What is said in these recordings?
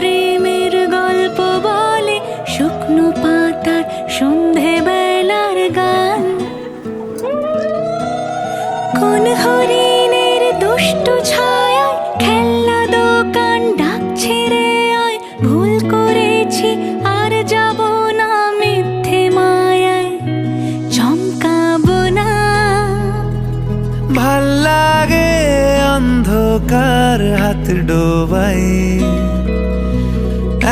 প্রেমের গল্প বলে শুকনো পাতার সন্ধে বেলার গান। কোন হরিণের দুষ্ট ছায়ায় খেলনা দোকান ডাকছে রে আয়, ভুল করেছি আর যাব না মিথ্যে মায়ায় চমকাবো না। ভাল লাগে অন্ধকার হাত ডোবাই,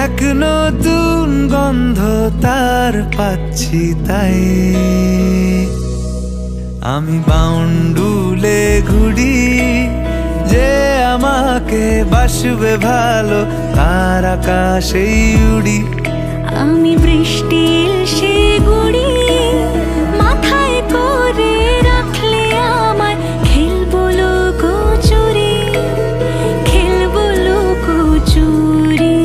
এক নতুন গন্ধ তার পাচ্ছি তাই। আমি বাউন্ডুলে ঘুরি, যে আমাকে বাসবে ভালো তার আকাশেই উড়ি। আমি বৃষ্টির সে গুড়ি মাথায় করে রাখলে আমায় খেলবো লুকোচুরি, খেলবো লুকোচুরি।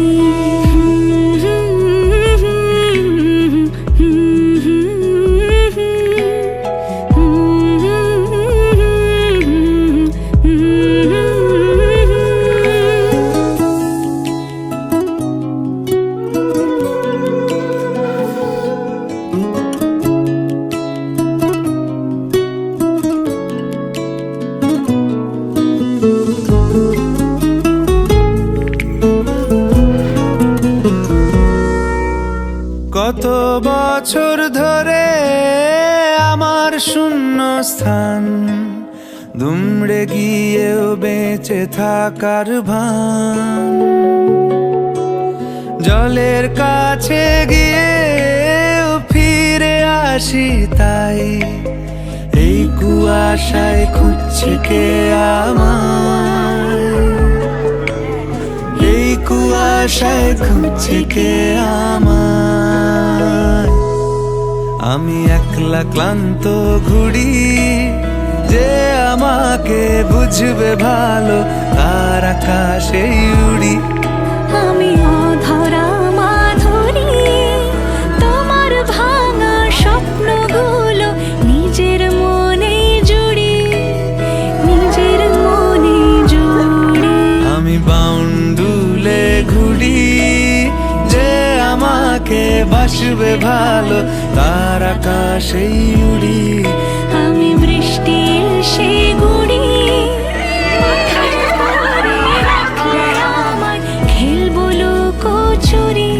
কত বছর ধরে আমার শূন্য স্থান, দুমড়ে গিয়েও বেঁচে থাকার ভান। জলের কাছে গিয়েও ফিরে আসি তাই, এই কুয়াশায় খুঁজছে কে আমায়, এই কুয়াশায় খুঁজছে কে আমায়। আমি একলা ক্লান্ত ঘুরি, যে আমাকে বুঝবে ভালো তার আকাশেই উড়ি। আমি অধরা মাধুরী, তোমার ভাঙা স্বপ্নগুলো নিজের মনে জুড়ি, নিজের মনে জুড়ি। আমি বাউন্ডুলে ঘুরি, যে আমাকে বাসবে ভালো তার আকাশেই উড়ি। আমি বৃষ্টির সে গুড়ি মাথায় করে রাখলে আমায় খেলবো লুকোচুরি,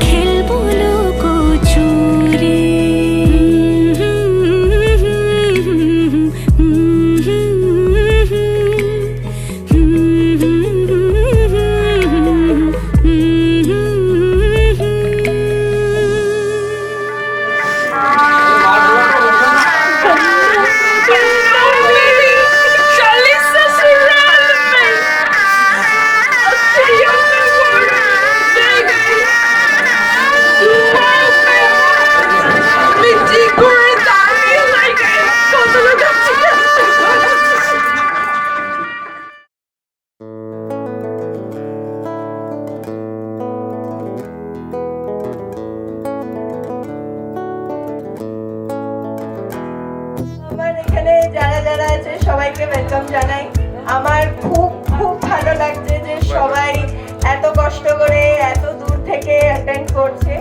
খেলবো লুকোচুরি। আমার এখানে যারা যারা আছে সবাইকে ওয়েলকাম জানাই। আমার খুব খুব ভালো লাগছে যে সবাই এত কষ্ট করে এত দূর থেকে অ্যাটেন্ড করছে।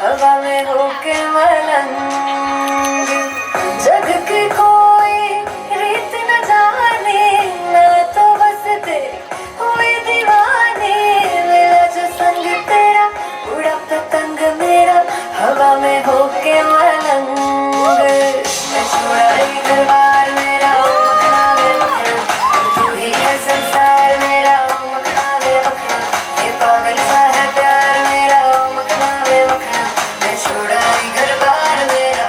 हवा में होके मलंग, जग की कोई रीत न जाने, मैं तो बस तेरी हुई दीवानी। मेरा जो संग तेरा उड़ा पतंग मेरा, हवा में होके मलंग। मैं छोड़ा ही घर बार मेरा, ओ मखना वे मखना, तू ही है संसार मेरा, ओ मखना वे मखना। ये पागल सा है प्यार मेरा, ओ मखना वे मखना। मैं छोड़ा ही घर बार मेरा।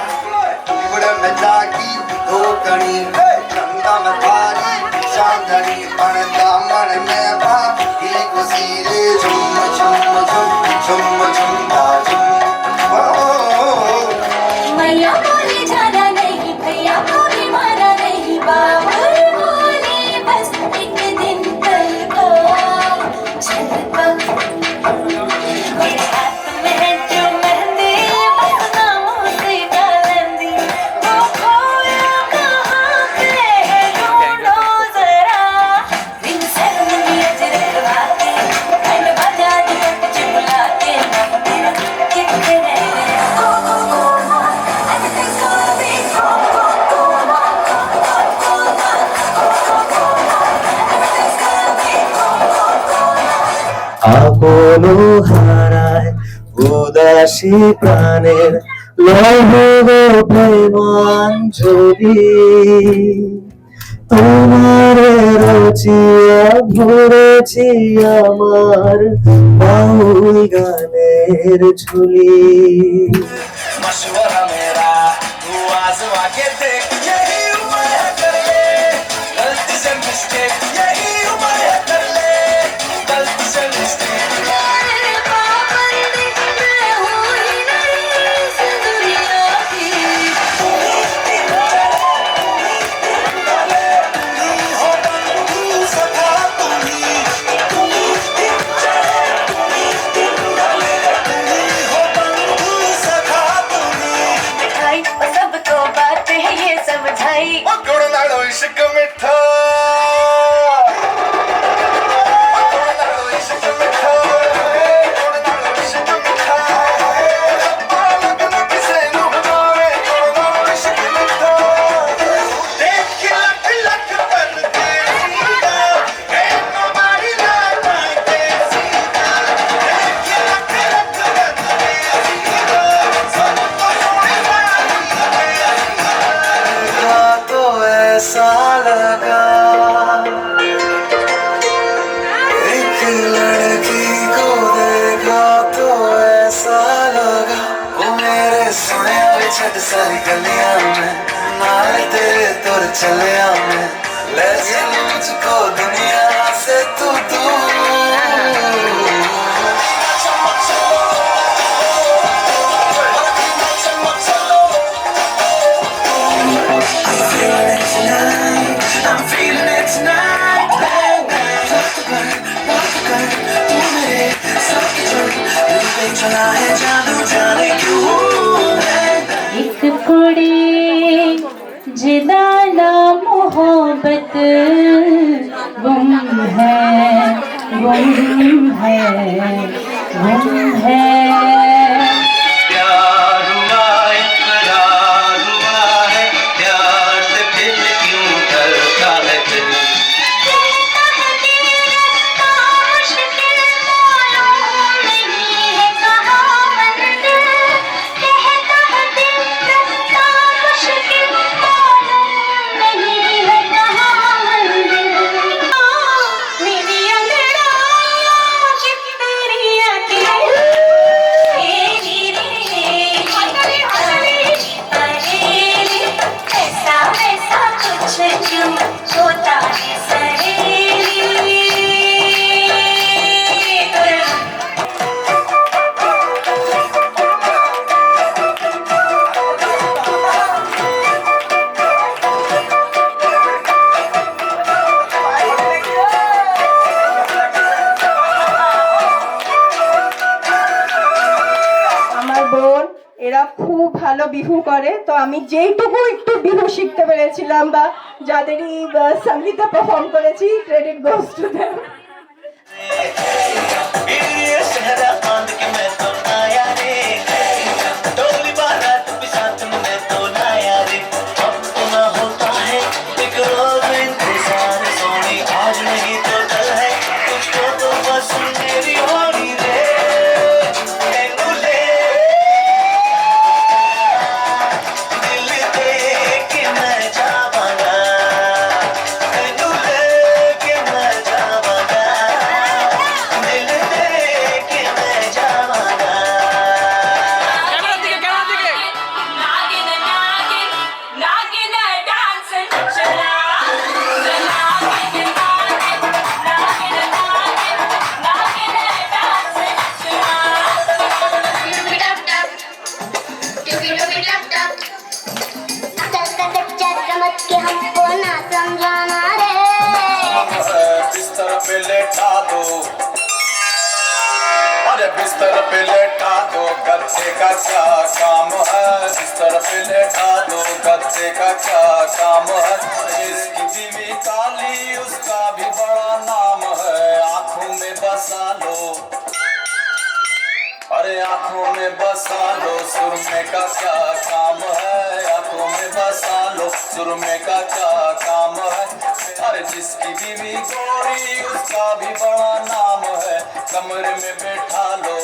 जागी धोकणी चंदन थारी चांदनी पण दामन में भागी खुशी रे झुम झुम झुम झुम झुम झुम। मैया बोले जाना नहीं, भैया बोले माना হলো হারায় উদাসী প্রাণের লৌহ প্রেমাঞ্জলি তোমার রচিয়া ভরেছি আমার বাউল গানের ঝুলি मशवरा मेरा तू आजमा के देख यही उम्र है कर ले गलती से मिस्टेक यही उम्र है कर ले गलती से मिस्टेक पाबंदी मैं हुई नहीं इस दुनिया की मिठाई और सबको बातें हैं ये समझाई गुड़ लाड़ो इश्क मिठा गुड़ लाड़ो इश्क मिठा गुड़ लाड़ो इश्क मिठा लगन किसे नु बनावे गुड़ लाड़ो इश्क मिठा देख के लख लख करते सीधा है नोबारी लाता के सीधा देख के लख लख करते सीधा सबको सोने वाली तो ऐसा लगा एक लड़की को देखा तो ऐसा लगा वो मेरे सुने छट सारी गलियां में नाल तेरे तुर चलिया में ले चल मुझको दुनिया से तू I'm feeling it tonight, bang bang. तू मेरे साथ चल, दिल पे चला है जादू जाने क्यों. एक कुड़ी जिदाना मोहब्बत गुम है गुम है गुम है प्यार हुआ इकरार हुआ है प्यार से दिल क्यों डरता है दिल होता है सहेली আমার বোন এরা খুব ভালো বিহু করে তো আমি যেইটুকু একটু বিহু শিখতে পেরেছিলাম বা যাদেরই সঙ্গীতে পারফর্ম করেছি ক্রেডিট গোস টু देम ये शहर बांध के मैं तो आया रे डोली बारात भी साथ में तो लाया रे अब तो ना होता है एक रोज इंतजार सोनी आज नहीं तो कल है तुझको तो बस मेरी होनी रे तेनू ले दिल दे के मैं जावांगा तेनू ले के मैं जावांगा दिल दे के मैं जावांगा हमको ना समझाना रे बिस्तर पे लेटा दो अरे बिस्तर पे लेटा दो गद्दे का क्या काम है बिस्तर पे लेटा दो गद्दे का क्या काम है जिसकी बीवी काली उसका भी बड़ा नाम है आंखों में बसा लो अरे आंखों में बसा लो सुरमे का क्या काम है आंखों में बसा लो सुरमे का क्या काम है अरे जिसकी बीवी गोरी उसका भी बड़ा नाम है कमरे में बैठा लो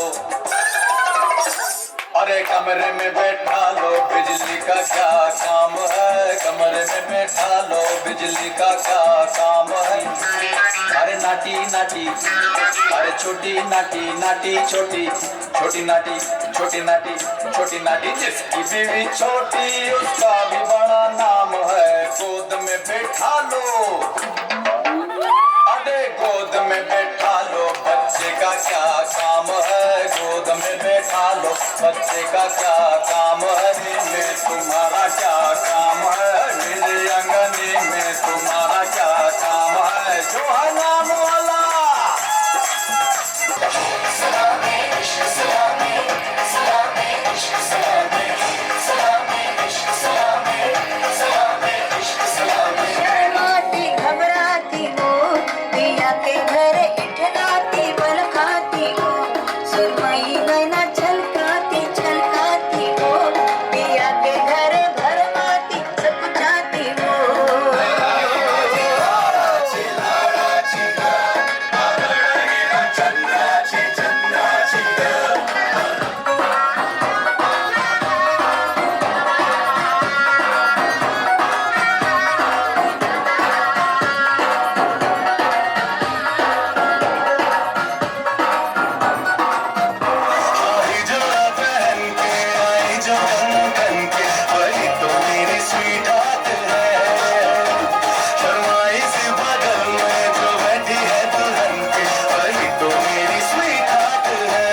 अरे कमरे में बैठा लो बिजली का क्या काम है कमरे में बैठा लो बिजली का क्या काम है अरे नाटी नाटी अरे छोटी नाटी नाटी छोटी छोटी नाटी छोटी नाटी छोटी नाटी जिसकी बीवी छोटी उसका भी बड़ा नाम है गोद में बैठा लो अरे गोद में बैठा लो बच्चे का क्या काम है गोद में बैठा लो बच्चे का क्या काम है में तुम्हारा क्या काम है मेरे अंगने में तुम्हारा क्या काम है जो है नाम वाला शर्माती घबराती हो पिया के घर इठलाती बल खाती हो सुरमई नैना छलकाती छलकाती हो पिया के घर भरमाती सब जाती हो आई जो पहन के आई जो बन के वही तो मेरी स्वीट हाथ है शर्माई सी बगल में जो बैठी है दुल्हन के वही तो मेरी स्वीट हाथ है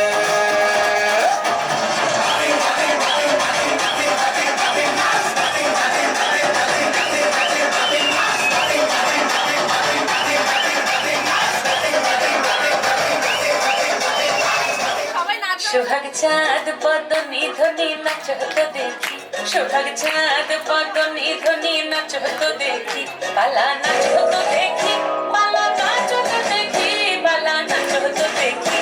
সোহাগ চাঁদ বদনি ধ্বনি নাচ তো দেখি সোহাগ চাঁদ বদনি ধ্বনি নাচ তো দেখি পালা নাচ তো দেখি পালা নাচ তো দেখি পালা নাচ তো দেখি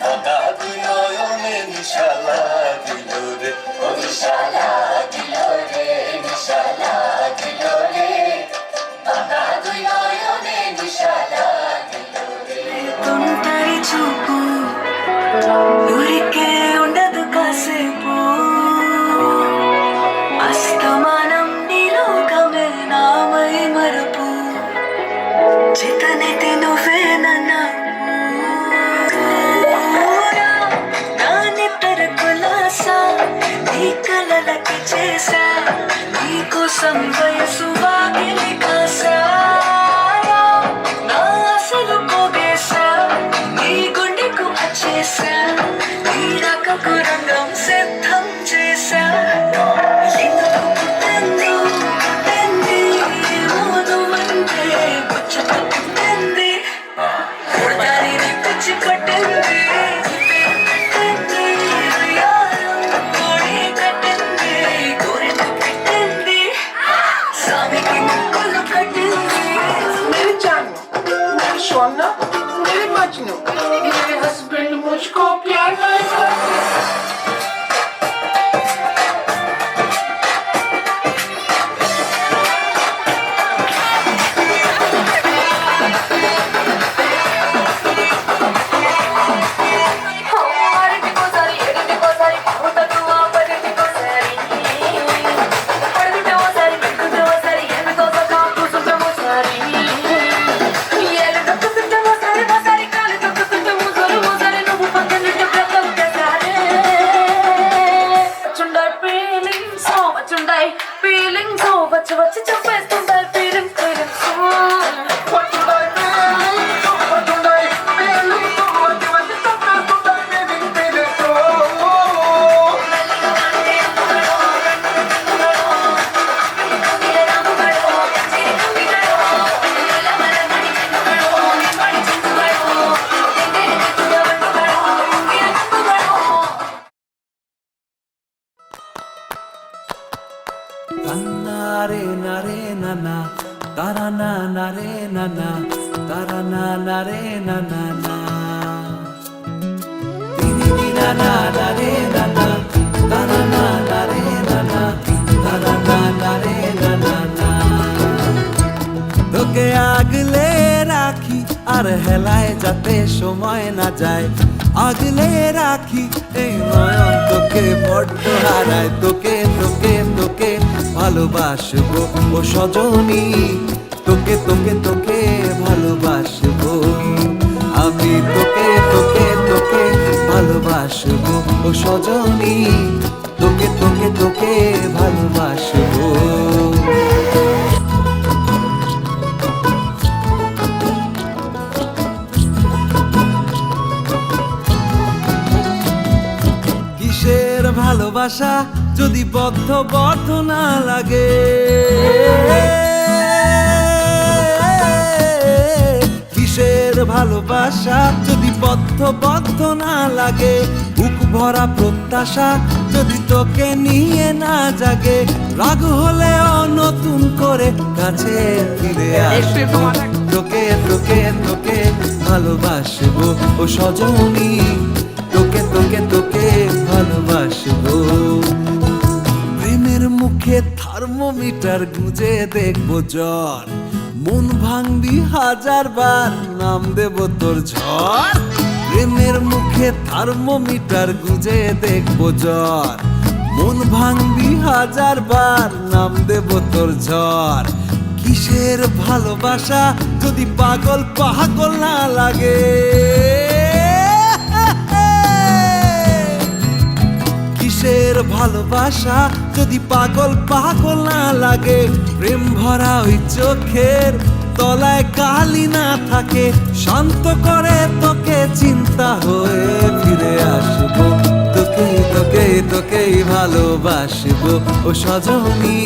দাদা তুই নয়নে নিশালা দিল রে ও নিশালা দিল রে নিশালা দিল রে দাদা তুই নয়নে নিশালা দিল রে తుంటరి చూపు ఊరికే ఉండదు కాసేపు అస్తమానం నీలోకమే నామై మరపు చితనైతే నువ్వే నన్నా నా నిద్ర కులాసా నీ కలలకి చేసా నీకోసం వయసు వాకిలి కాసా నా అసలు పోగేసా నీ గుండెకు వచ్చేసా నీ రకకు రంగం సిద్ధం చేసా ఎందుకు పుట్టిందో పుట్టింది మోదుమంటే పుచ్చకు పుట్టింది దానిని పిచ్చి కొట్టింది పెట్టింది ఉయ్యాలం కోడి కట్టింది కోరిక పెట్టింది స్వామికి ముక్కులు కట్టింది मेरे जानू मेरे सोना मेरे मजनू मेरे हस्बैंड मुझको प्यार नहीं करते ఫీలింగ్స్ వచ్చి వచ్చి చెప్పేస్తుంటాయి feelings feelings Nare nare nana, tara na nare nana, tara na nare nana na. Dini dina na nare nana, tara na nare nana, tara na nare nana na. Look হেলায় যাতে সময় না যায়, আগলে রাখি এই নয়ন তোকে বড্ড হারায়। তোকে তোকে তোকে ভালোবাসবো ও সজনী, তোকে তোকে তোকে ভালোবাসবো আমি, তোকে তোকে তোকে ভালোবাসবো ও সজনী, তোকে তোকে তোকে ভালোবাসবো। কিসের ভালোবাসা যদি বদ্ধ না লাগে, কিসের ভালোবাসা যদি বদ্ধ না লাগে, বুক ভরা প্রত্যাশা যদি তোকে নিয়ে না জাগে, রাগ হলেও নতুন করে কাছে ফিরে আসবো, তোকে তোকে তোকে ভালোবাসবো ও সজনী, তোকে তোকে তোকে ভালোবাসবো। প্রেমের মুখে থার্মোমিটার গুঁজে দেখবো জ্বর, মন ভাঙবি 1000 বার নাম দেব তোর ঝড়। প্রেমের মুখে থার্মোমিটার গুঁজে দেখবো জ্বর, মন ভাঙবি 1000 বার নাম দেব তোর ঝড়। কিসের ভালোবাসা যদি পাগল না লাগে, কিসের ভালোবাসা যদি পাগল না লাগে, প্রেম ভরা ওই চোখের তলায় কালি না থাকে, শান্ত করে তোকে চিন্তা হয়ে ফিরে আসবো, তোকে তোকে তোকেই ভালোবাসবো ও সজনী,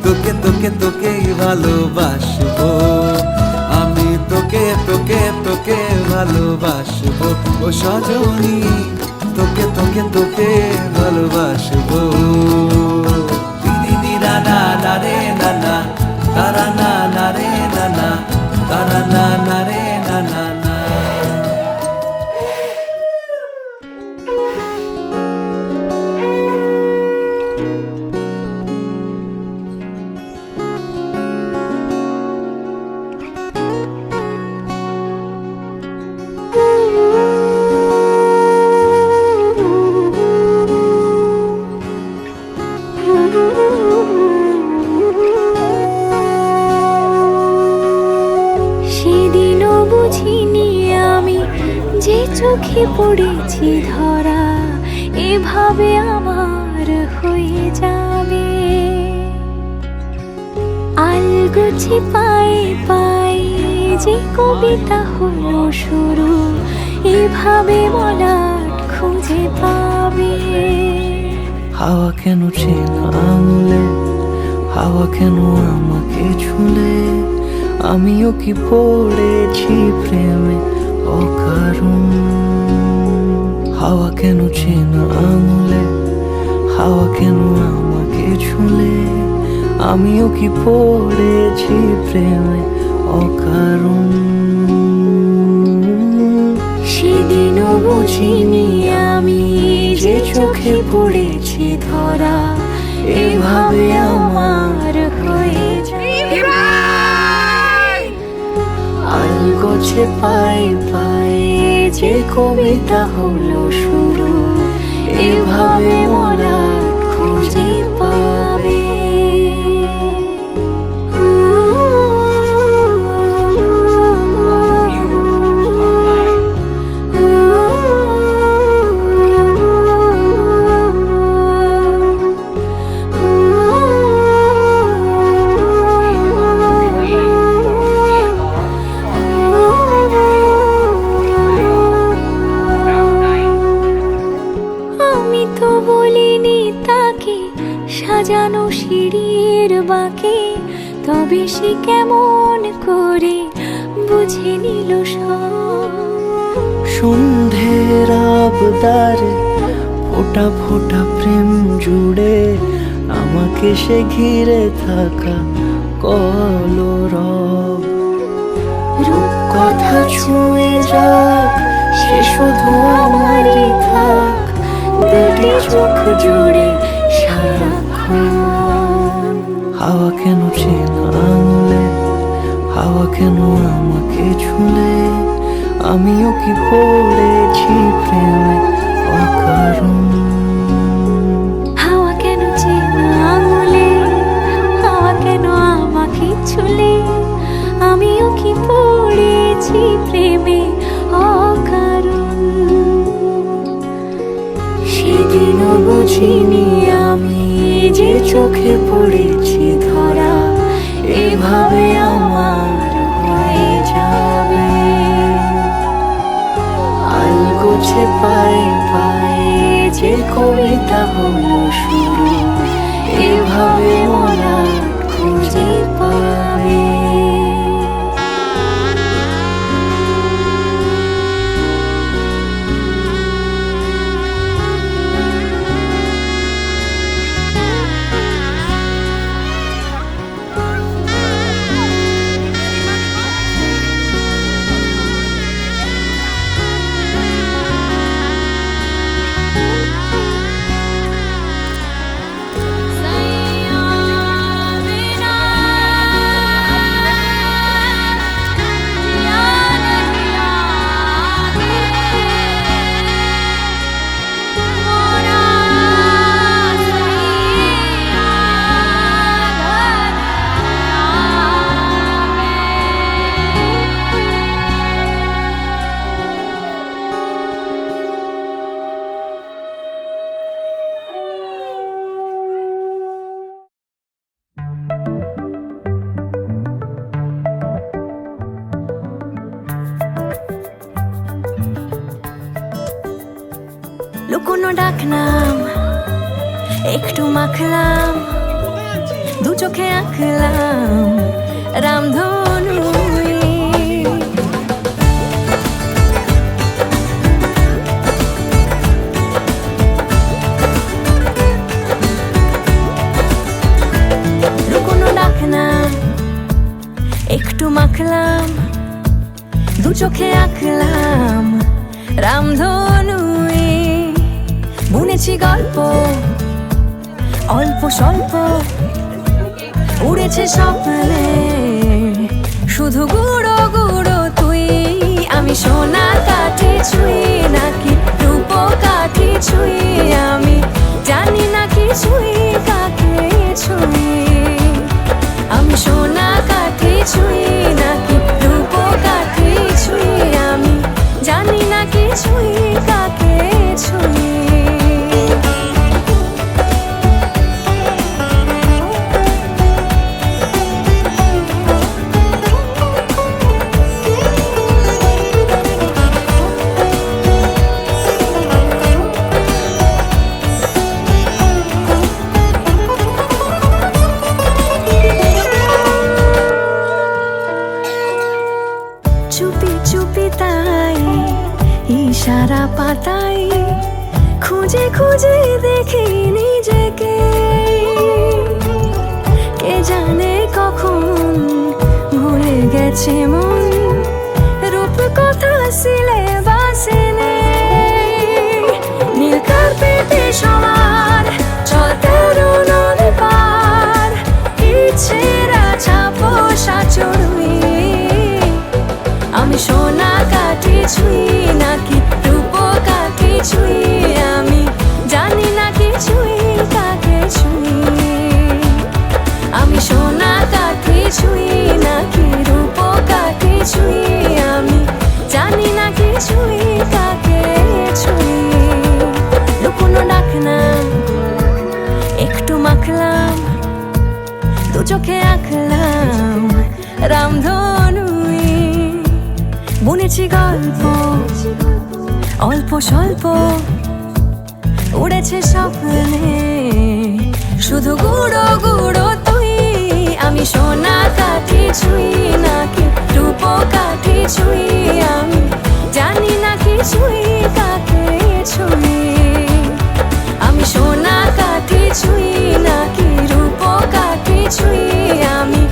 তোকে তোকে তোকেই ভালোবাসবো আমি, তোকে তোকে তোকে ভালোবাসবো ও সজনী, তোকে তোকে তোকে ভালোবাসবো। দিদি না না না রে না না, তারা না না রে না না, তারা না না রে না না না। সেদিনও বুঝিনি আমি যে চোখে পড়েছি ধরা, এভাবে আমার হয়ে যাবে। আলগোছে পায়ে পায়ে যে কবিতা হলো শুরু, এভাবে মলাট খুঁজে পাবে। হাওয়া কেন চেনা আঙুলে, হাওয়া কেন আমাকে ছুলে, আমিও কি পড়েছি প্রেমে অকারণ। হাওয়া কেন চেনা আঙুলে, হাওয়া কেন আমাকে ছুলে, আমিও কি পড়েছি প্রেমে অকারণ। সেদিনও বুঝিনি আমি যে চোখে পড়েছি ধরা, এভাবে আমার হয়ে যাবে। আলগোছে পায়ে পায়ে যে কবিতা হলো শুরু, এভাবে মোরা খুঁজে পাবে। সাজানো সিঁড়ির বাঁকে, তবে সে কেমন করে বুঝে নিল সব। সন্ধ্যের আবদারে ফোটা ফোটা প্রেম জুড়ে, আমাকে সে ঘিরে থাকা কলরব। রূপকথা ছুঁয়ে যাক, সে শুধু আমারই থাক, দুটি চোখ জুড়ে সারাক্ষণ। হাওয়া কেন চেনা আঙুলে, হাওয়া কেন আমাকে ছুলে, আমিও কি পড়েছি প্রেমে অকারণ। হাওয়া কেন চেনা আঙুলে, হাওয়া কেন আমাকে ছুলে, আমিও কি পড়েছি প্রেমে অকারণ। সেদিনও বুঝিনি আমি যে চোখে পড়েছি ধরা, এভাবে আমার হয়ে যাবে। আলগোছে পায়ে পায়ে যে কবিতা হলো শুরু, এভাবে মরা খুঁজে পাবে। লুকোনো ডাকনাম একটু মাখলাম, দু চোখে আঁকলাম রামধনু। লুকোনো ডাকনাম একটু মাখলাম, দু চোখে আঁকলাম রামধনু। বুনেছি গল্প অল্প স্বল্প, উড়েছে স্বপ্নে শুধু গুঁড়ো গুঁড়ো তুই। আমি সোনা কাঠি ছুঁই নাকি রূপ কাঠি ছুঁই, আমি জানি না কি ছুঁই কাকে ছুঁই। আমি সোনা কাঠি ছুঁই নাকি রূপ কাঠি ছুঁই, আমি জানি না কি ছুঁই কাকে ছুঁই। চুপি চুপি তাই ইশারা পাতাই, খুঁজে খুঁজে দেখি নিজেকে। কে জানে কখন ভুলে গেছে মন, রূপ কথা সিলেবাসে নেই। নীল কার্পেটে সবার চলতে নদী পার, ইচ্ছেরা ছাপোষা চড়ুই। আমি সোনা কাঠি ছুঁই নাকি রূপ কাঠি ছুঁই, আমি জানি না কি ছুঁই কাকে ছুঁই। আমি সোনা কাঠি ছুঁই নাকি রূপ কাঠি ছুঁই, আমি জানি না কি ছুঁই কাকে ছুঁই। লুকোনো ডাকনাম একটু মাখলাম, দু চোখে আঁকলাম রামধনু। বুনেছি গল্প অল্প স্বল্প, উড়েছে স্বপ্নে শুধু গুঁড়ো গুঁড়ো তুই। আমি সোনা কাঠি ছুঁই নাকি রূপ কাঠি ছুঁই, আমি জানি না কি ছুঁই কাকে ছুঁই। আমি সোনা কাঠি ছুঁই নাকি রূপ কাঠি ছুঁই, আমি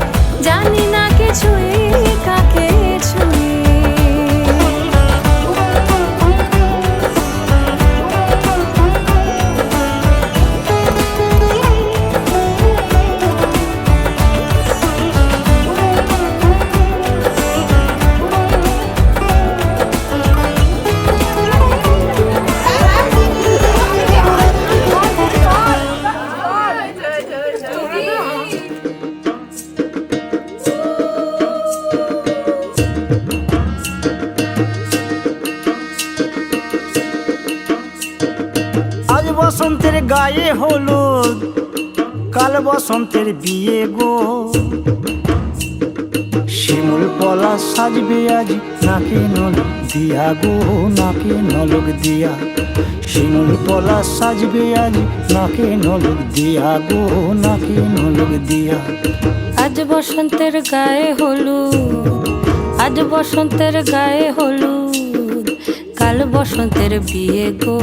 জানি না কি ছুঁই কাকে ছুঁই। বসন্তের গায়ে হলুদ, কাল বসন্তের বিয়ে গো। শিমুল পলা সাজবে আজ নাকে নলক দিয়া গো, নাকে নলক দিয়া। শিমুল পলা সাজবে আজ নাকে নলক দিয়া গো, নাকে নলক দিয়া। আজ বসন্তের গায়ে হলুদ, আজ বসন্তের গায়ে হলুদ, কাল বসন্তের বিয়ে গো।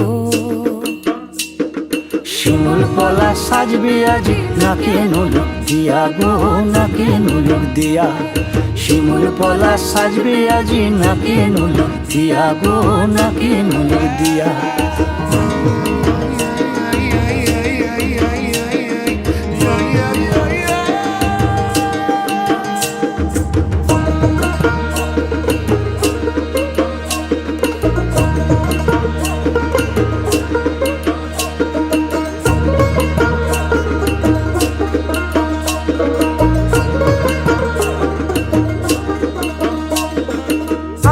শিমুল পলা সাজবে আজ নাকে নলক দিয়া গো, নাকে নলক দিয়া। শিমুল পলা সাজবে আজ নাকে নলক দিয়া গো, নাকে নলক দিয়া।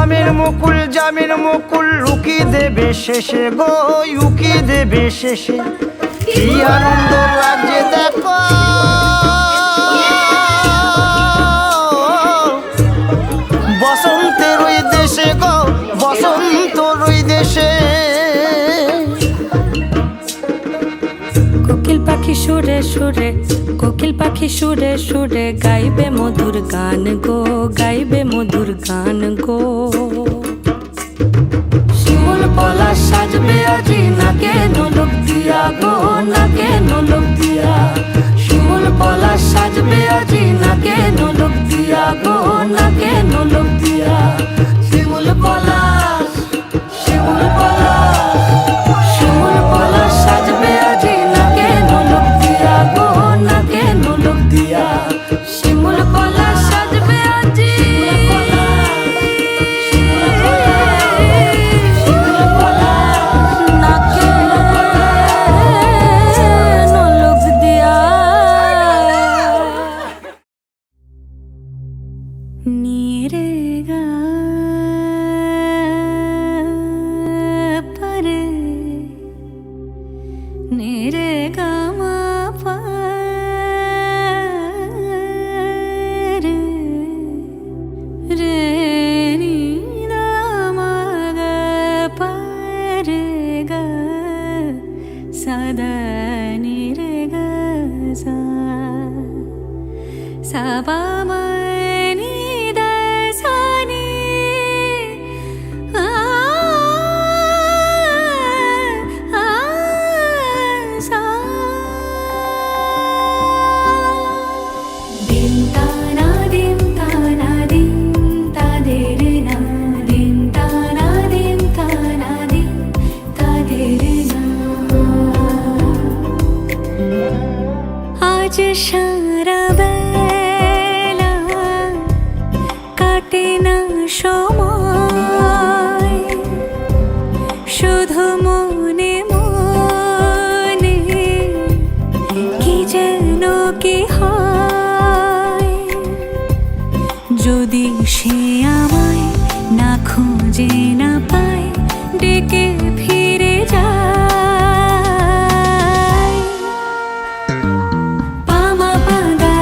আমের মুকুল জামের মুকুল লুকি দেবে শেষে গো, উকি দেবে শেষে। কি আনন্দ লাগছে দেখো, বসন্তের ওই দেশে গো, বসন্তর ওই দেশে। কোকিল পাখি সুরে সুরে, কোকিল পাখি সুরে সুরে গাইবে মধুর গান গো, গাইবে মধুর গান গো। শিমুল পলা সাজবে আজি নাকে নলক দিয়া গো, নাকে নলক দিয়া। শিমুল পলা সাজবে আজি নাকে নলক দিয়া গো, নাকে নলক দিয়া। শিমুল পলা, শিমুল পলা, শিমুল পলা সাজবে আজি নাকে নলক দিয়া গো, নাকে নলক দিয়া। শিমুল পলা সাজবে আজি, নাকে নলক দিয়া। নীরে গা পরে, নীরে গা মা পরে, রে নি দা মা গা পরে গা, সাদা নীরে গা সা, সা পা মা নি দা সা নি, আ আ সা। দিন তা না দিন তা না দিন তা দে রে না, দিন তা না দিন তা না দিন তা দে রে না। আজ সারা বেলা কাটে না সময়, শুধু মনে মনে কি যেন কি হয়। যদি সে আমায় না খুঁজে না পায়, ডেকে ফিরে যায়। পামা পাগা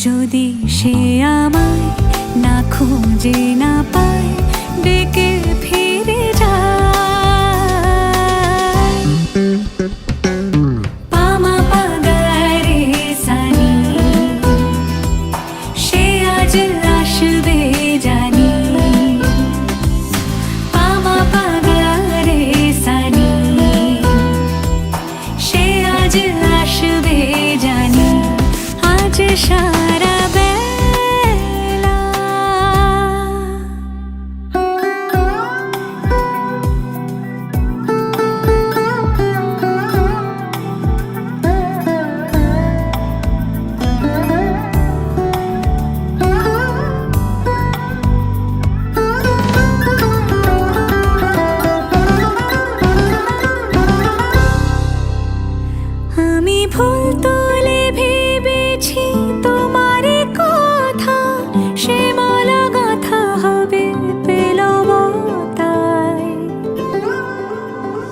যদি সে আমায় না খুঁজে না পায় ডেকে ফিরে যায় পামা পাগারে সানি সে আজ আসবে জানি পামা পাগারে সানি সে আজ আসবে জানি আজ সারা বেলা আমি ভুল তুলে ভেবেছি তোমার কথা সে মালা গাথা হবে পেলাম তাই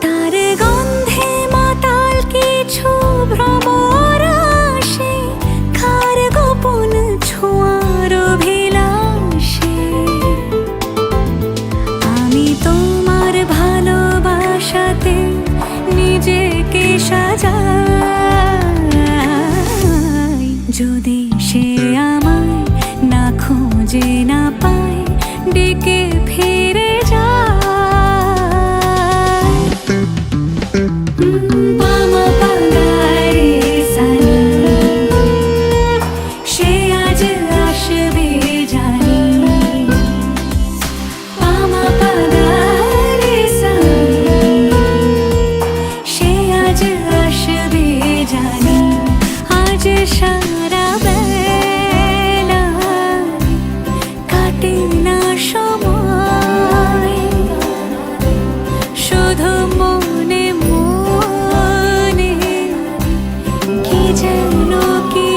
তার গন্ধে মাতাল কিছু ভ্রমর আসে কার গোপন ছোঁয়ার অভিলাষে আমি তোমার ভালোবাসাতে নিজেকে সাজাই যদি সে আমায় না খুঁজে না পায় ডেকে ফিরে যায় পামা পাগারে সানি সে আজ আসবে জানি পামা পাগারে সানি সে আজ আসবে জানি আজ সারা বেলা কাটে না সময় শুধু মনে মনে কি যেন কি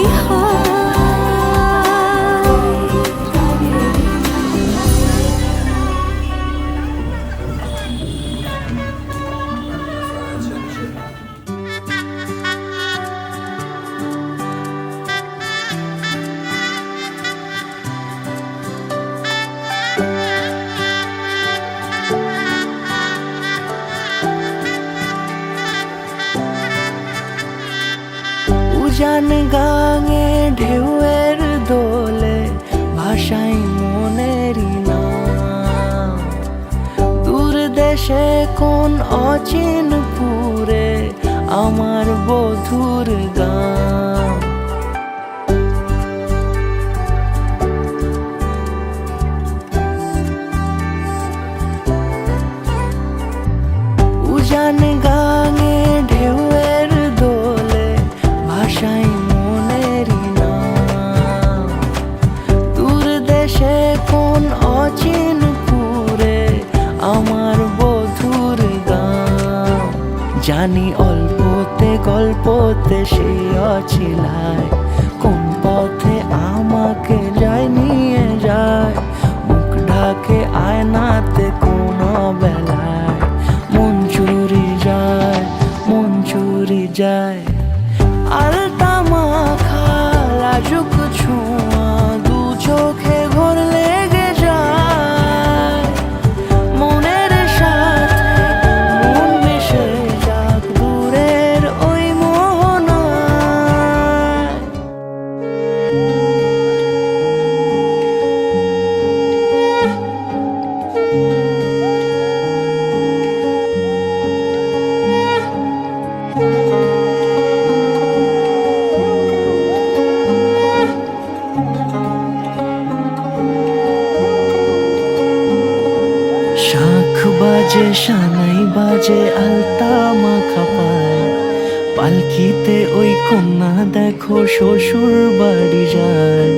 উজান গাঙে ঢেউয়ের দোলে ভাষাই মনেরই নাম দূর দেশে কোন অচিন পুরে আমার বধুর গান উজান গাঙে ঢেউয়ের দোলে ভাষাই মনেরই নাম দূর দেশে কোন অচিন পুরে আমার বধুর গান জানি অল্পতে গল্পতে সেই অছিলায় কোন পথে আমাকে যায় নিয়ে যায় মুখ ঢাকে আয়নাতে কোন বেলায় মন চুরি যায় আলতা মাখা লাজুক ছোঁয়া দু চোখে ঘোর লেগে যায় মনের সাথে মন মিশে যাক দূরের ওই মোহনায় শাঁখ বাজে সানাই বাজে আলতা মাখা পায় পালকিতে ওই কন্যা দেখো শ্বশুর বাড়ি যায়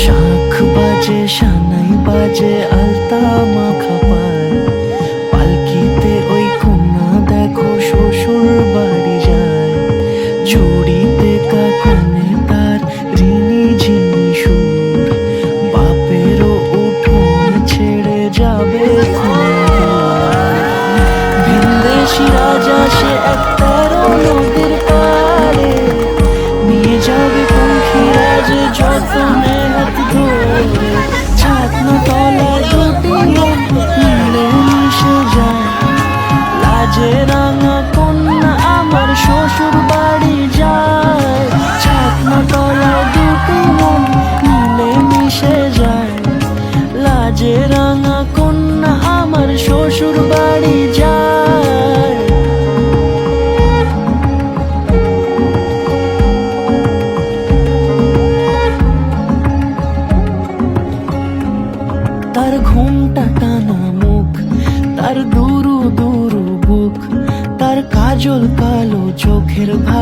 শাঁখ বাজে সানাই বাজে আলতা মাখা পায় পালকিতে ওই কন্যা দেখো শ্বশুর বাড়ি যায় চুড়িতে কাকনে তার ঋণী ঝিনি সুর বাপেরও উঠোন ছেড়ে যাবে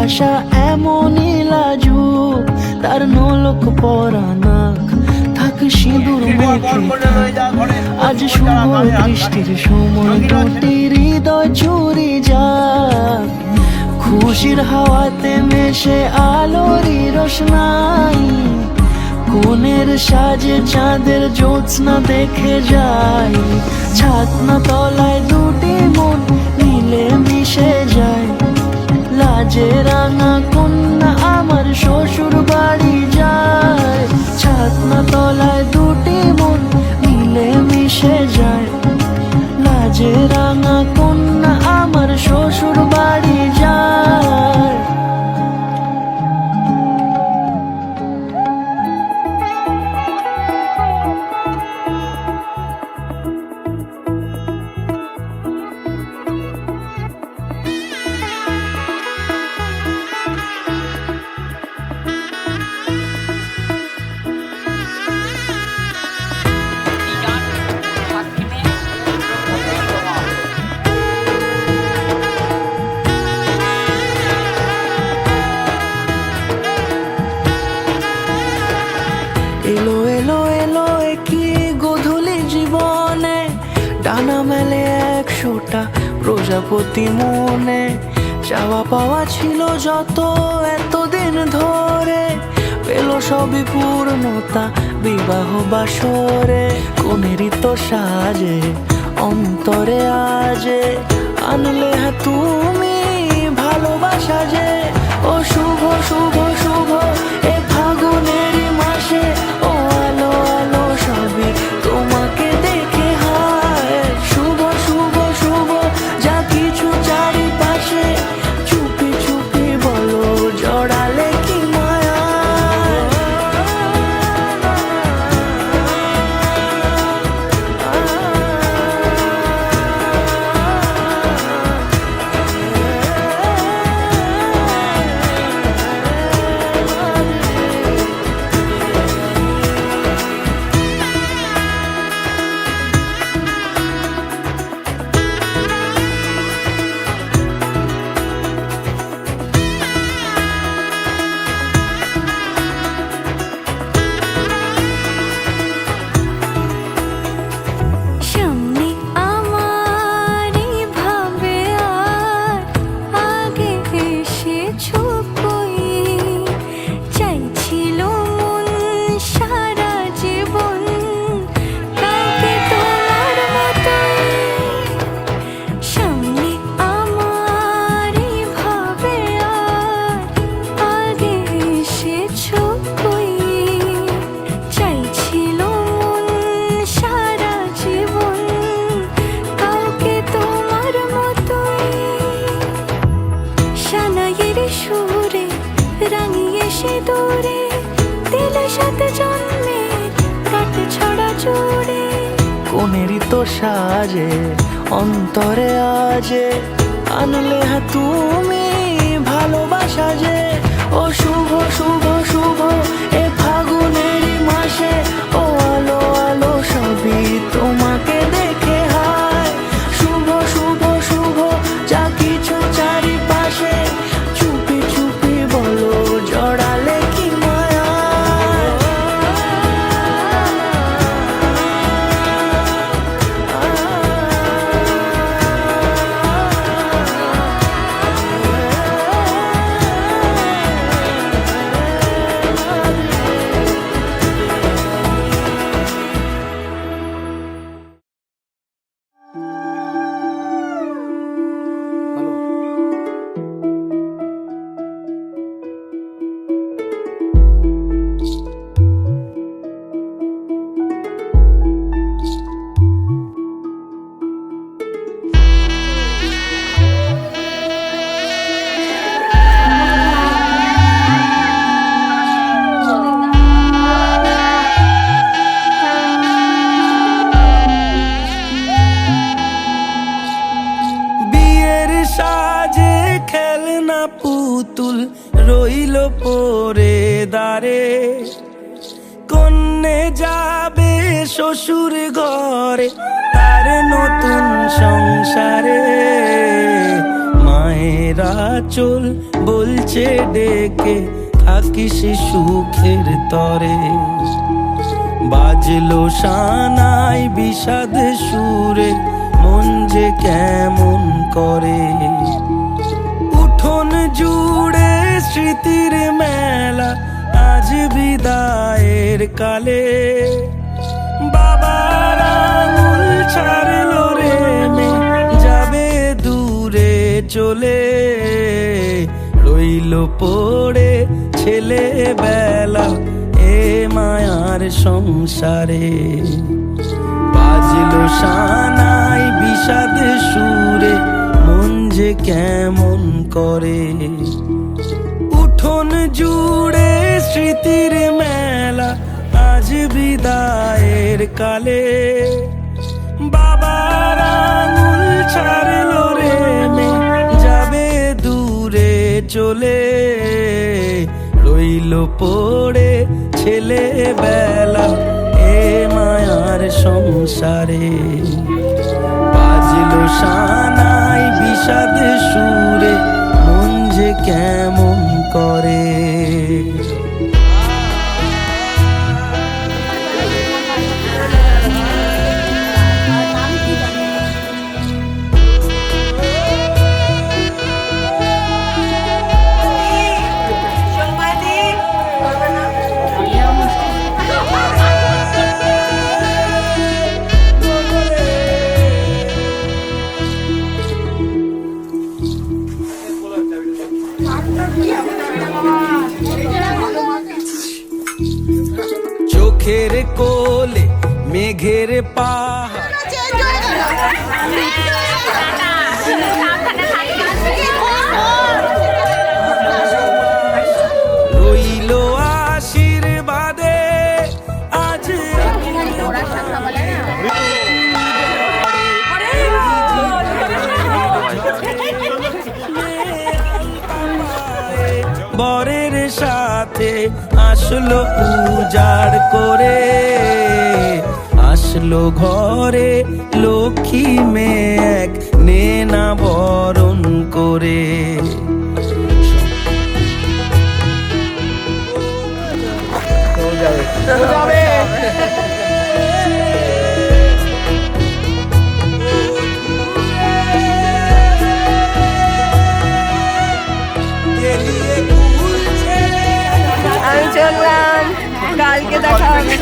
ভালোবাসা এমনই লাজুক, তার নোলক পরা নাক থাক সিঁদুর মেখে থাক। আজ শুভ দৃষ্টির সময় দুটি হৃদয় চুরি যাক, খুশির হাওয়াতে মেশে আলোরই রোশনাই। কোণের সাজে চাঁদের জ্যোৎস্না দেখে যাই, ছাতনা তলায় দুটি মন মিলে মিশে যায়। লাজে রাঙা কন্যা আমার শ্বশুর বাড়ি যায়, ছাতনা তলায় দুটি মন মিলে মিশে যায়। লাজে রাঙা কন্যা আমার শ্বশুর বাড়ি যায়। এলো এলো এলো কি গোধূলি জীবনে, ডানা মেলে 100টা প্রজাপতি মনে। চাওয়া পাওয়া ছিল যত এতদিন ধরে, পেল সবই পূর্ণতা বিবাহ বাসরে। কোনেরই তো সাজে অন্তরে আজে, আনলে হ্যাঁ তুমি ভালোবাসা যে। ও শুভ শুভ শুভ এ ফাগুনেরই মাসে, ও আলো আলো সবই তোমাকে দেখে হায়। শুভ শুভ শুভ যা কিছু চারিপাশে, চুপি চুপি বলো জড়ালে কি মায়া। সামনে আমারই ভাবে আর আগে এসেছো কই, চাইছিল মন সারা জীবন কাউকে তোমার মতোই। সামনে আমারই ভাবে আর আগে এসেছো কই, চাইছিল মন সারা জীবন কাউকে তোমার মতোই। সানাইয়ের সুরে রাঙিয়ে সে দূরে, দিলে সাথে জন্মে কাট ছড়া জোড়ে। কোনেরই তো সাজে অন্তরে আজে, আনলে হ্যাঁ তুমি ভালোবাসা যে। ও শুভ শুভ শুভ এ ফাগুনেরই মাসে, ও আলো আলো সবই তোমাকে দেখে হায়। শুভ শুভ শুভ যা কিছু চারিপাশে, চুপি চুপি বলো জড়ালে কি মায়া। পুতুল রইল পরে দাঁড়ে, কন্যে যাবে শ্বশুর ঘরে তার নতুন সংসারে। মায়ের মেয়েরা চল বলছে ডেকে থাকিস সুখের তরে। বাজলো সানাই বিষাদ সুরে মন যে কেমন করে। উঠোন জুড়ে স্মৃতির মেলা আজ বিদায়ের কালে। বাবার আঙুল ছাড়লো রে মে যাবে দূরে চলে। রইল পড়ে ছেলেবেলা এ মায়ার সংসারে। বাজলো সানাই বিষাদ সুরে মন যে কেমন করে। উঠোন জুড়ে স্মৃতির মেলা আজ বিদায়ের কালে। বাবার আঙুল ছাড়লো রে মে যাবে দূরে চলে। রইল পড়ে ছেলেবেলা এ মায়ার সংসারে। বাজলো সানাই বিষাদ সুরে মন যে কেমন করে। চোখের কোলে মেঘের পাহাড় রইল আশীর্বাদে আজ। বরের সাথে আসলো উজাড় করে। আসলো ঘরে লক্ষ্মী মেঘ নেনা বরণ করে। আমি চললাম, কালকে দেখা হবে।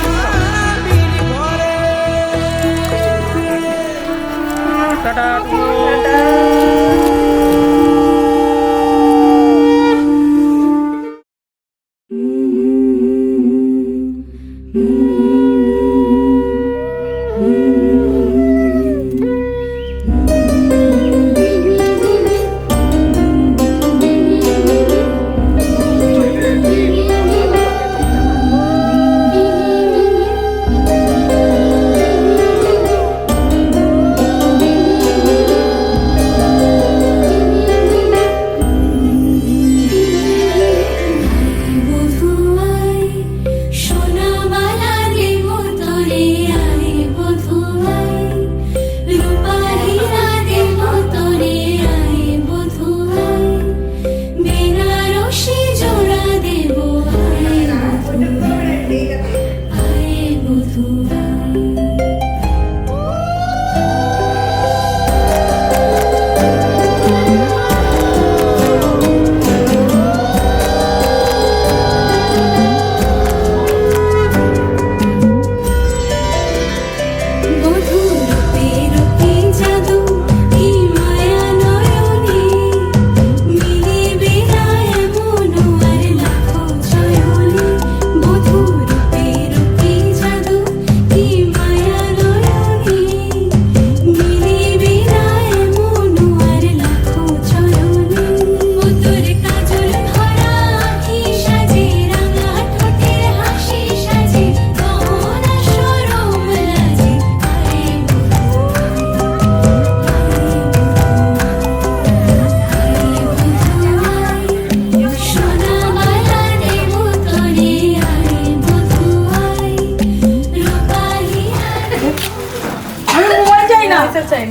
ওইসব চাই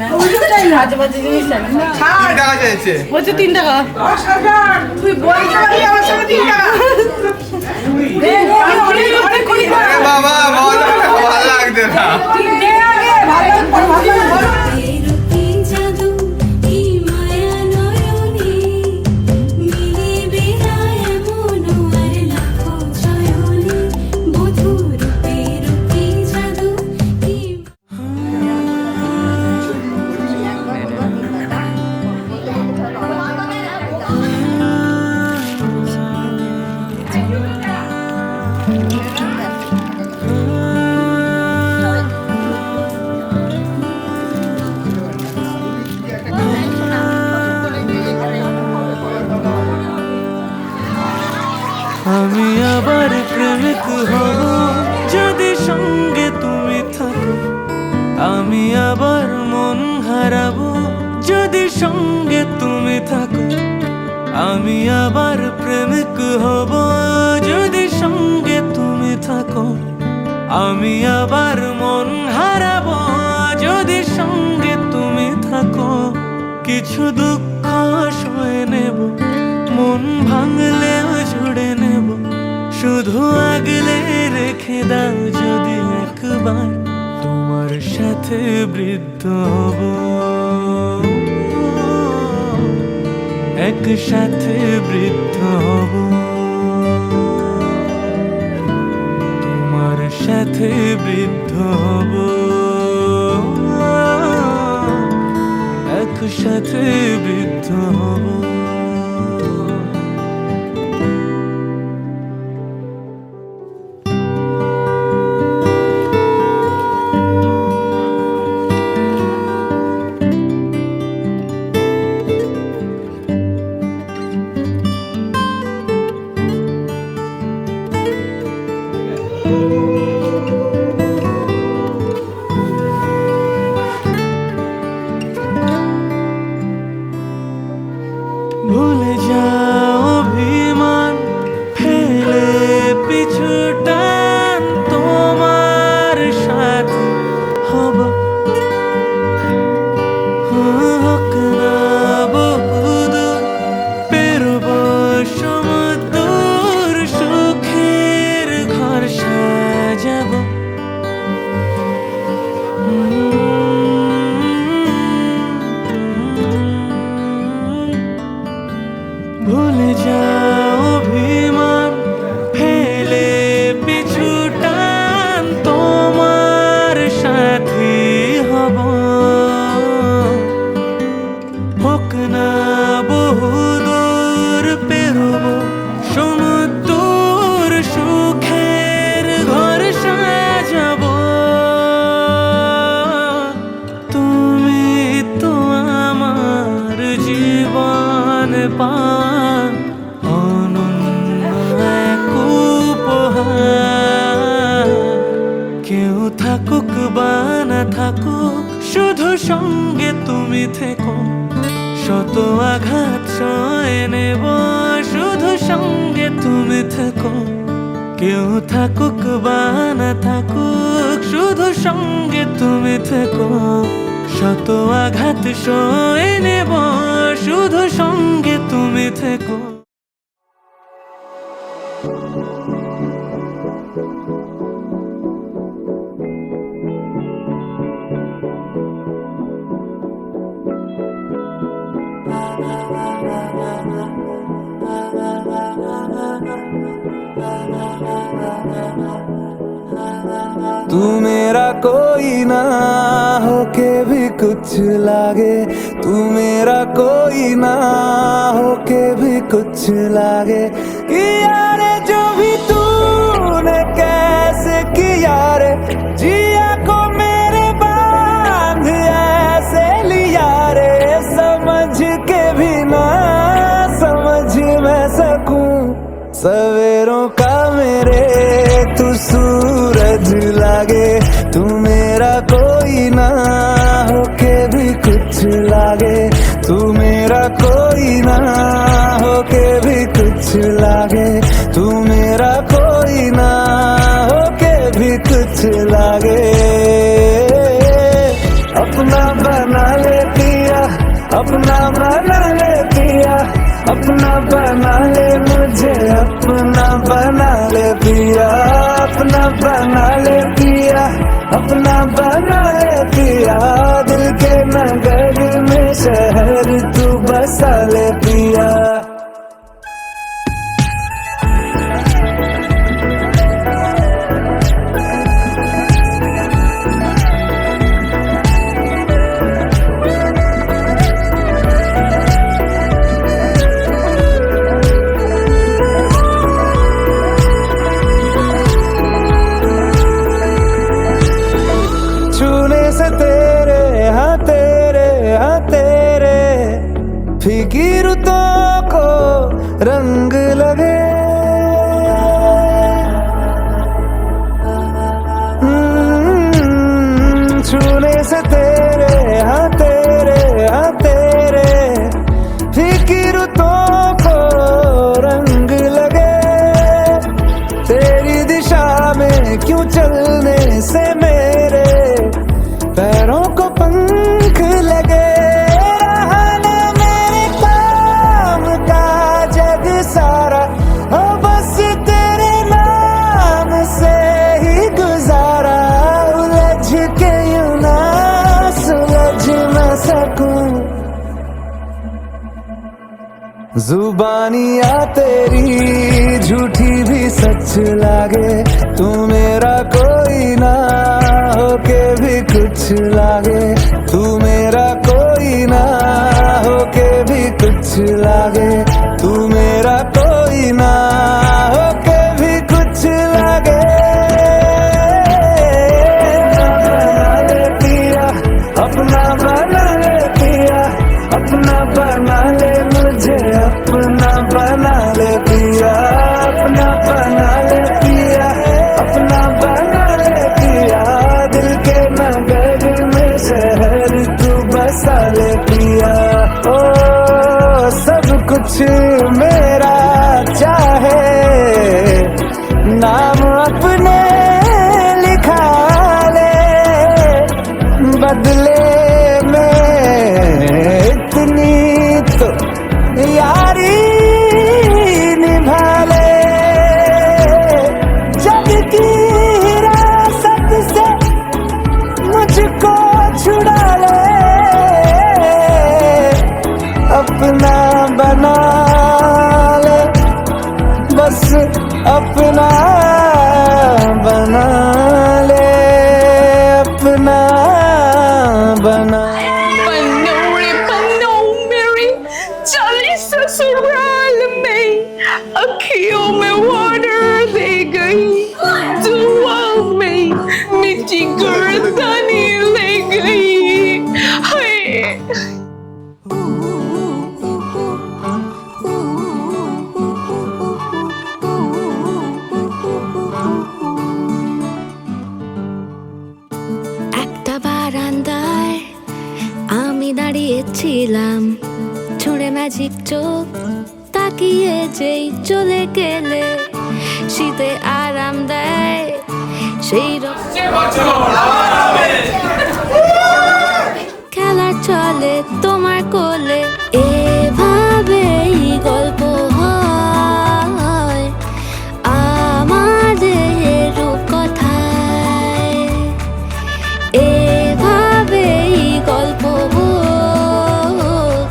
না আজে বাজে জিনিস চাই না টাকা চাইছে বলছে 3 টাকা তুই বলতে পারবি আমার সঙ্গে 3 টাকা বাবা ভালো লাগছে না কি জাদু কি মায়া নয়নে মিলিবে না এমন আর লাখো ছয়নে বধুর রূপের কি জাদু কি আমি আবার প্রেমিক হব যদি সঙ্গে তুমি থাকো আমি আবার মন হারাবো যদি সঙ্গে তুমি থাকো আমি আবার প্রেমিক হব যদি সঙ্গে তুমি থাকো আমি আবার মন হারাবো যদি সঙ্গে তুমি থাকো কিছু দুঃখ সয়ে নেব মন ভাঙলেও জুড়ে নেব শুধু আগলে রেখে দাও যদি একবার তোমার সাথে বৃদ্ধ হব একসাথে বৃদ্ধ হব তোমার সাথে বৃদ্ধ হব একসাথে বৃদ্ধ হব ভুলে যাও অভিমান ফেলে পিছু টান তোমার সাথে হব হোক না বহুদূর পেরোব সমুদ্র সুখের ঘর সাজাবো ভুলে যাও অভিমান ফেলে পিছু টান তোমার সাথী হব হোক না বহুদূর পেরোব সমুদ্র সুখের ঘর সাজাবো তুমি তো আমার জীবন পান অনন্য এক উপহার কেউ থাকুক বা না থাকুক শুধু সঙ্গে তুমি থেকো শত আঘাত সয়ে নেব শুধু সঙ্গে তুমি থেকো কেউ থাকুক বা না থাকুক শুধু সঙ্গে তুমি থেকো শত আঘাত সয়ে নেব শুধু সঙ্গে তুমি থেকো तू मेरा कोई ना होके भी कुछ लागे तू मेरा कोई ना होके भी कुछ लागे किया रे जो भी तूने कैसे किया रे जिया को मेरे बांध ऐसे लिया रे समझ के भी ना समझ मैं सकूं सवेरों का मेरे तू सूरज लागे तू मेरा कोई ना होके भी कुछ लागे तू मेरा कोई ना होके भी कुछ लागे तू मेरा कोई ना होके भी कुछ लागे अपना अपना बना ले पिया, अपना बना ले मुझे, अपना बना ले पिया, अपना बना ले पिया, अपना बना ले पिया। दिल के नगर में शहर तू बसा ले पिया। छूने से तेरे हाँ तेरे हाँ तेरे फीकी रुतों को रंग लगे। छूने से तेरे हाँ तेरे हाँ तेरे फीकी रुतों को रंग लगे। तेरी दिशा में क्यों चलने से मेरे पैरों को पंख लगे। रहा ना मेरे काम का जग सारा, हो बस तेरे नाम से ही गुजारा। उलझ के यूं ना सुलझ न सकूं, जुबानियाँ तेरी झूठी भी सच लागे। तू मेरा कोई ना होके भी कुछ लागे, तू मेरा कोई ना होके भी कुछ लागे, तू मेरा कोई ना होके भी कुछ लागे। अपना बना ले पिया, अपना बना ले मुझे, अपना बना ले पिया, अपना बना ले पिया, अपना बना ले पिया। दिल के नगर में शहर तू बसा ले पिया। ओ सब कुछ मेरा चाहे, नाम अपने लिखा ले, बदले में इतनी तो यारी निभा ले। जग की हिरासत से मुझको छुड़ा ले, अपना बना ले, बस अपना बना ले, अपना बना। पन्नो रे पन्नो मेरी चली ससुराल में, अखियों में वाटर दे गई, दुआ में मिट्टी गर्दनी ले गई। हाय একটা বারান্দায় আমি দাঁড়িয়েছিলাম, ছুঁড়ে ম্যাজিক চোখ তাকিয়ে যেই চলে গেলে, শীতে আরাম দেয় সেই খেলা চলে তোমার কোলে। এভাবেই গল্প হয় আমাদের রূপকথায়, এভাবেই গল্প হোক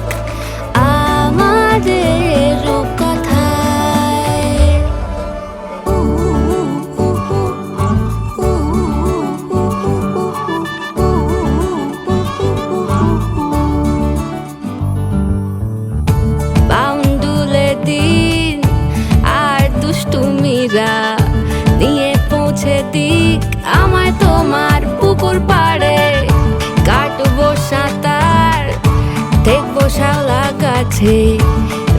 আমাদের রূপকথায়। বাউন্ডুলে দিন আর দুষ্টুমিরা নিয়ে পৌঁছে দিক আমায় তোমার পুকুর পাড়ে। কাটবো সাঁতার দেখবো শাওলা গাছে,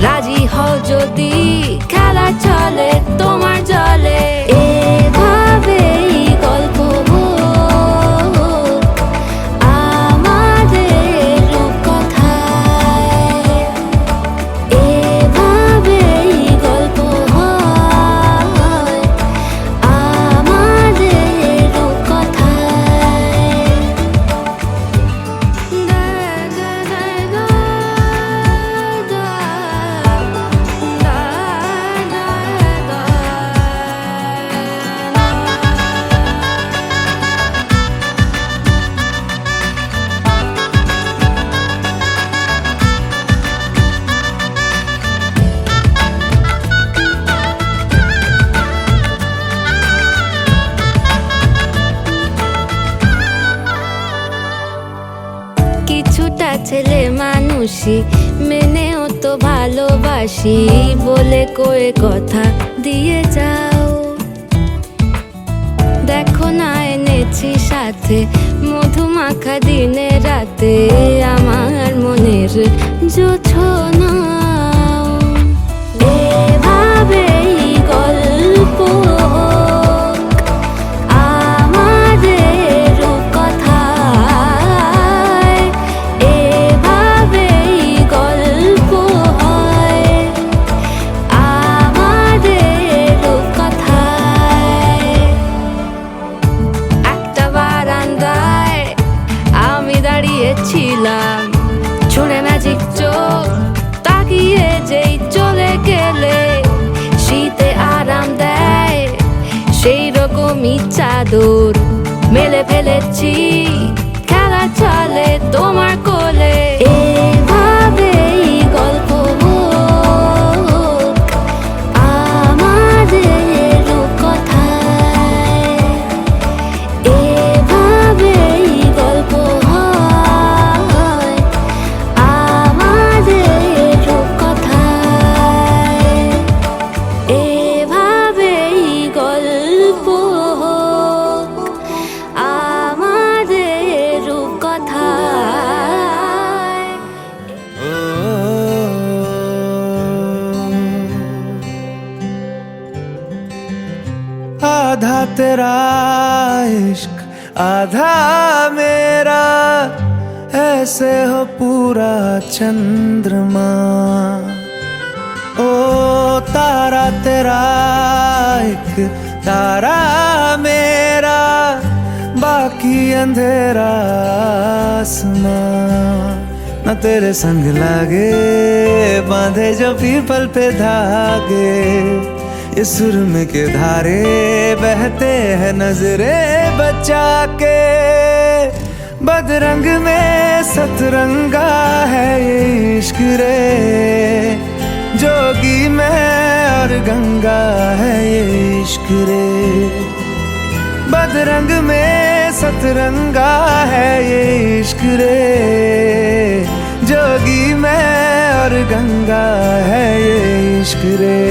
রাজি হও যদি খেলা চলে তোমার জলে। এভাবেই গল্প হোক আমাদের রূপকথায়, এভাবেই গল্প হয় আমাদের রূপকথায়। ছেলে মানুষই মেনেও তো ভালোবাসি বলে কয়ে কথা দিয়ে যাও। দেখো না এনেছি সাথে মধুমাখা দিনে রাতে আমার মনের জোছনা। এভাবেই গল্প আমাদের কথায়, এভাবেই গল্প হয় আমাদের কথায়। একটা বারান্দায় আমি দাঁড়িয়েছিলাম, ছুঁড়ে ম্যাজিক চোখ তাকিয়ে যেই চলে গেলে শীতে আরাম দেয় সেই রকমই চাদর মেলে ফেলেছি, খেলা চলে তোমার কোলে। এভাবেই গল্প হোক আমাদের কথায়, এভাবেই গল্প হয় আমাদের কথায়, এভাবেই গল্প হোক আমাদের কথায়। आधा तेरा इश्क आधा मेरा, ऐसे हो पूरा चंद्रमा। ओ तारा तेरा एक तारा मेरा, बाकी अंधेरा आसमां। न तेरे संग लागे बांधे जो पीपल पे धागे, ये सुरम के धारे बहते हैं नजरे बचा के। बदरंग में सतरंगा है ये इश्क रे, जोगी में और गंगा है ये इश्क रे। बदरंग में सतरंगा है ये इश्क रे, जोगी में और गंगा है ये इश्क रे।